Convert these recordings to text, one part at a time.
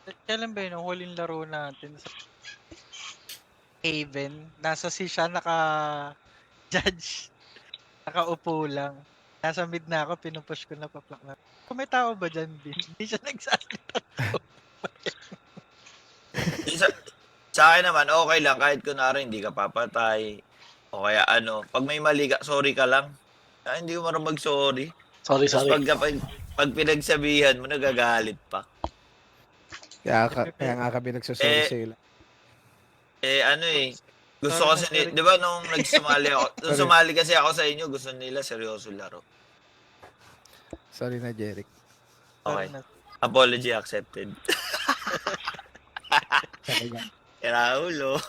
Kailan ba yun? Ang huling laro natin sa Haven. Nasa si siya naka-judge. Nakaupo lang. Nasa mid na ako, pinupush ko na paplak na. Kung may tao ba dyan, Bin? Hindi siya nagsasalita. Sa, sa akin naman, okay lang. Kahit kunwari hindi ka papatay. O kaya ano, pag may mali ka, sorry ka lang. Hindi ko marunong mag-sorry. Sorry, Tapos sorry. pag pinagsabihan mo, nagagalit pa. Kaya nga kami nagsasorry Eh, sa'yo. ano gusto Sorry kasi, na, sorry. di ba nung nagsumali ako, nung Sorry. sumali kasi ako sa inyo, gusto nila seryoso laro. Sorry na, Jeric. Okay. Na. Apology accepted. Sorry nga. Kiraulo.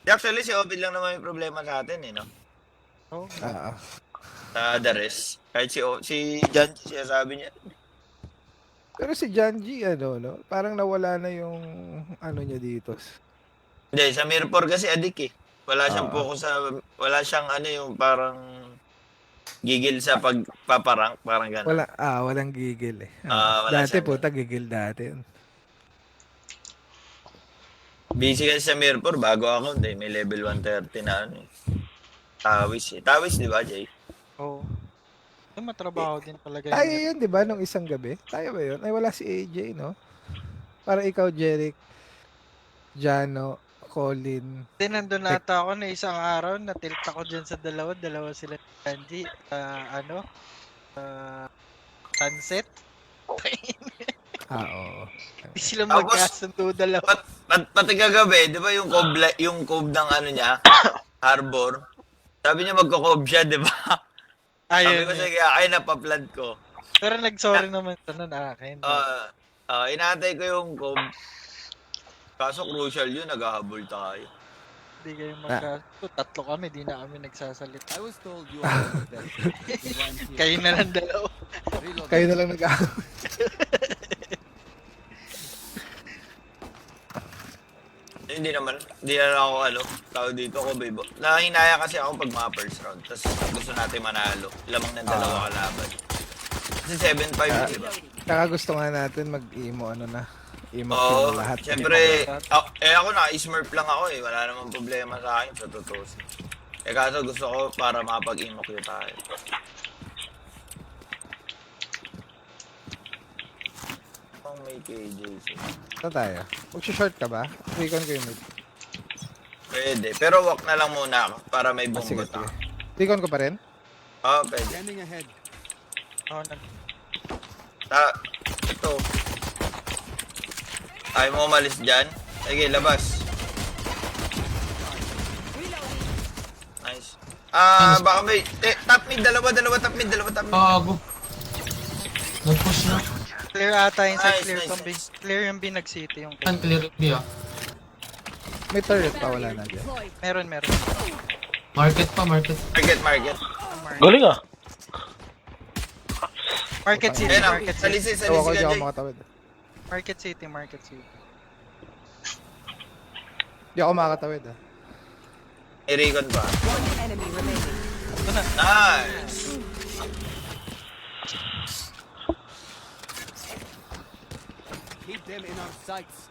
Actually, si Ovid lang naman yung problema sa atin, no? Oh, Sa the rest. Kahit si John, siya sabi niya. Pero si Janji, no? Parang nawala na yung ano niya dito. Hindi, sa Mirror kasi adik eh. Wala siyang Oo. focus sa, wala siyang yung parang gigil sa pagpaparank, parang gano'n. Walang gigil eh. Wala Dati siyang puta, gigil dati. busy kasi sa Mirror, bago account may level 130 na ano eh. Tawis eh. Tawis, di ba, Jay? oh. Yung matrabaho din talaga Tayo yun. yun, di ba, nung isang gabi? Tayo ba yun? Ay, wala si AJ, no? Para ikaw, Jeric, Jano, Colin. Hindi, nandun nata ako na isang araw, na-tilt ako dyan sa dalawa sila ni Kanji, sunset. Oo. Hindi sila Tapos, magkasundo dalawa. Pati kagabi, di ba yung cove ng ano niya, harbor, sabi niya magko-cove siya, di ba? Sabi Ayun. ko sige, ay napaplan ko. Pero nag-sorry naman sa nun akin. Inaantay ko yung cove. Kaso crucial yun, naghahabol tayo. Hindi kayo magkasundo. Tatlo kami, di na kami nagsasalita. I was told you are Kayo na lang dalawa. Kayo na lang Hindi na ako tao dito ko, Bebo. Nahinaya kasi ako pag mga first round. Tapos gusto natin manalo. Lamang ng dalawa kalaban. Kasi 7-5, di ba? Kaka gusto nga natin mag-emo, emo Oo, yung lahat. siyempre, ako na-smurf lang ako eh. Wala namang problema sa akin, sa totoo. Kaso gusto ko para makapag-emo tayo. May KJ. Ito tayo. Mag-short ka ba? Recon ko yung mid. Pwede. Pero walk na lang muna ako para may Sige, bunggot sige. ako. Recon ko pa rin? Oo, pwede. Scanning ahead. Ito. Ayaw mo umalis dyan? Sige, labas. Nice. Baka may... top mid, dalawa top mid. Gago. Nag-push na. Clear ata yung sa Nice, clear nice, yung nice. clear yung binag-city yung Ang clear B ah. May turret pa, wala na dyan. meron. Market pa, market. Market. Galing ah. Market city, Ayun, market city. salisi Ewan ko, ka, di ako Jay. makatawid. Market city. Di ako makatawid I-recon pa. One enemy remaining. Nice. Keep them in our sights.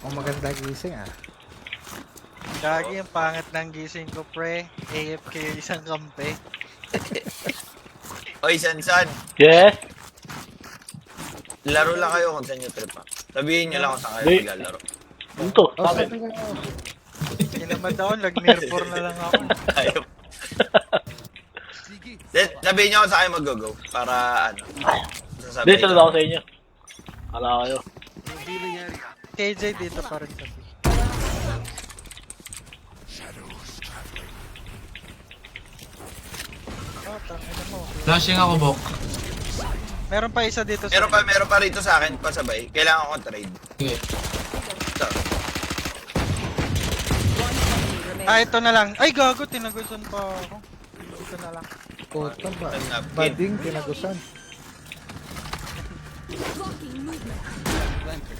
Ang maganda gising Gagi yung pangit ng gising ko, pre. AFK yung isang kampe. Oy, Sansan. Yes. Laro lang kayo kung saan nyo trip ha. Sabihin nyo lang kung saan kayo Di. maglalaro. Ito, Oh, sabi. sabi nga. Kinamad ako, nag-mirror na lang ako. Ayop. Sige. Sabihin nyo kung saan kayo mag-go. Para ano. Dito na ako sa inyo. Ala kayo. Revealing area. KJ dito pa rin kasi. Tangina mo. Flashing ako, Bok. Meron pa isa dito Meron pa rito sa akin, pasabay. Kailangan ko trade. Sige. So, One enemy remaining. ito na lang. Ay, gago, tinagusan pa ako. Ito na lang. Puta ba? Kid. Bading, tinagusan. Planter.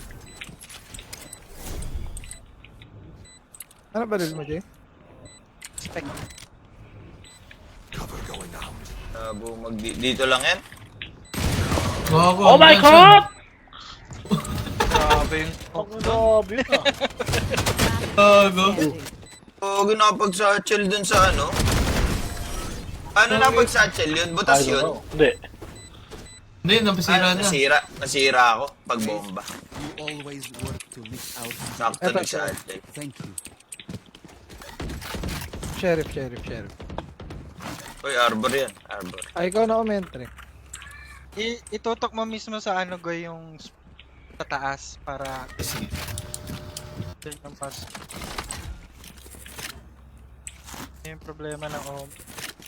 Ano ba rin mo, Jay? Spec. dito lang yan. Gago. Oh my hanggang God! Grabe yung Ang grabe yun ah. saan? Gago. Standing. Oo, ginapag-satchel dun sa ano. Ano na pag-satchel yun? Butas I don't yun. know. Hindi. Hindi, napasira na. Nasira ako pag bomba. You always work to miss out. Sakto Eto, nag-satchel. Thank you. Sheriff. Uy, arbor yan. Arbor. Ay, ikaw na umentry. itutok mo mismo sa ano go yung sa taas para Sige. dun yung pass. Yung problema ng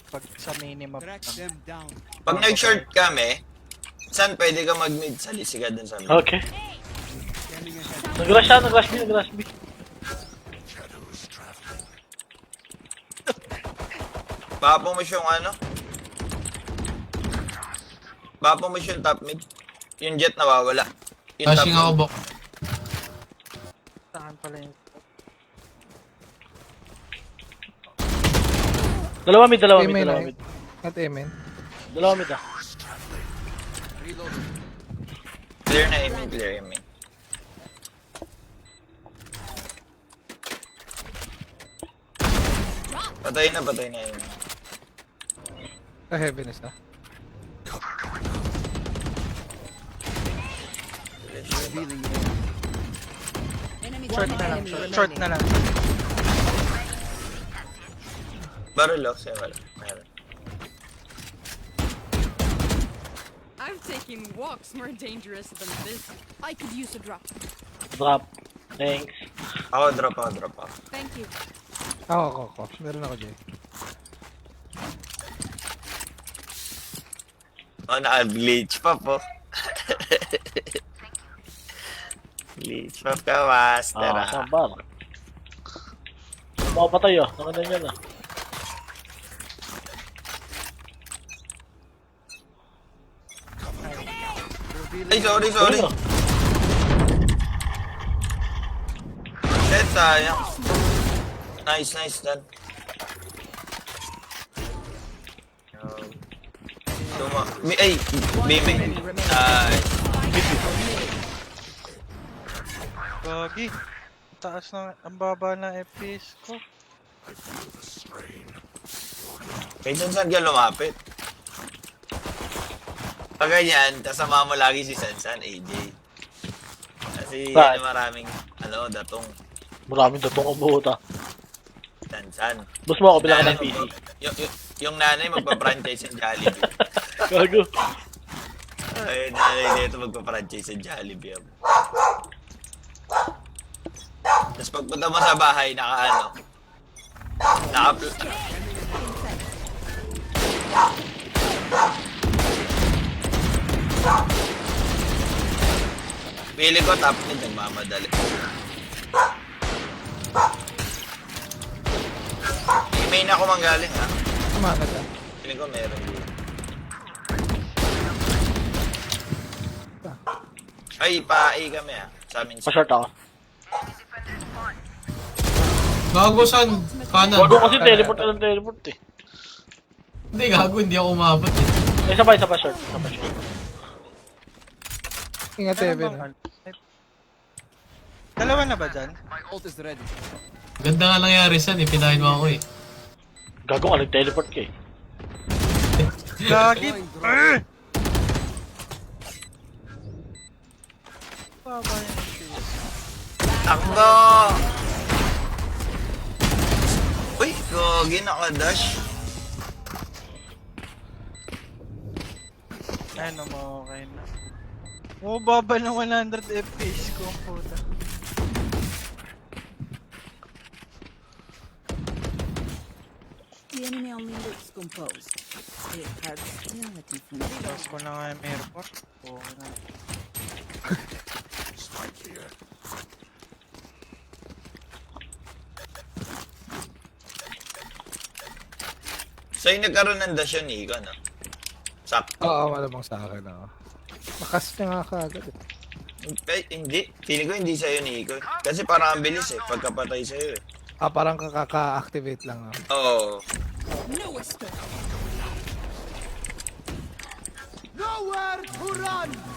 pag sa minimap. Track them down. Pag nag-short kami, saan pwede ka mag-mid? Salisi ka dun sa mid. Okay. Scanning ahead. Nag-rush siya, nag-rush B. Bapo mo siyang ano? Bapo mo siyang top mid. Yung jet nawawala. Yung top Flashing ako, mid. Bok. Saan pala yung Dalawa mid. Amen, ay. At amen. Dalawa mid ah. Reloading. Clear na aiming, clear aiming. Patay na aiming. Sa heaviness na. Revealing area. short na lang, short na lang. Barrel off, siya wala. Meron. I'm taking walks more dangerous than this. I could use a drop. Drop. Thanks. Ako, drop. Thank you. Ako. Meron ako, Jay. Oh, naka-glitch pa po. Glitch pa ka, master. Ah, sambar. Makapatay ah. Nakanda niya na. Ay, sorry. Ano? Shit, sayang. Nice, done. Ay, beaming. Nice. Gagi. Taas na, ang baba na FPS ko. Kaya saan ka lumapit? Pag ganyan, kasama mo lagi si Sansan, AJ. Kasi Bakit? maraming, datong Maraming datong kabuta. Sansan. Boss mo ako bilang ka Nanay ng PC. yung nanay magpa-franchise sa Jollibee. Gago. Ay, nanay dito magpa-franchise sa Jollibee. Tapos pagpunta mo sa bahay, naka pili ko top mid, nagmamadali. Main ako manggaling ha. Umangat ka. Pili ko meron dito. Ay, pa-A kami ha. Sa amin. Pa-short ako. Gago, saan? Kanan. Gago kasi teleport eh. Hindi, gago, hindi ako umabot eh. Isa pa short. Ingat, Evan. Dalawa na ba dyan? My ult is ready. Ganda nga nangyari saan eh, pinahin mo ako eh. Gago ka, nag-teleport ka eh. Gagi. Deploying drone. Baba yung FPS. Takbo! Uy, gogi, naka-dash. Ano mo, okay na. Oh, baba ng 100 FPS ko, puta. The enemy only looks composed. It has hostility from the Tapos ko na nga yung airport. Okay na. Sa'yo nagkaroon ng dash yun, Nico, no? Sakto. Oo, malamang sa akin ako. Makas niya nga kaagad eh. Eh, hindi. Feeling ko hindi sa'yo, Nico. Kasi parang ang bilis eh, pagkapatay sa'yo eh. Parang kakaka-activate lang ako. Oo. No escape. No Nowhere to run!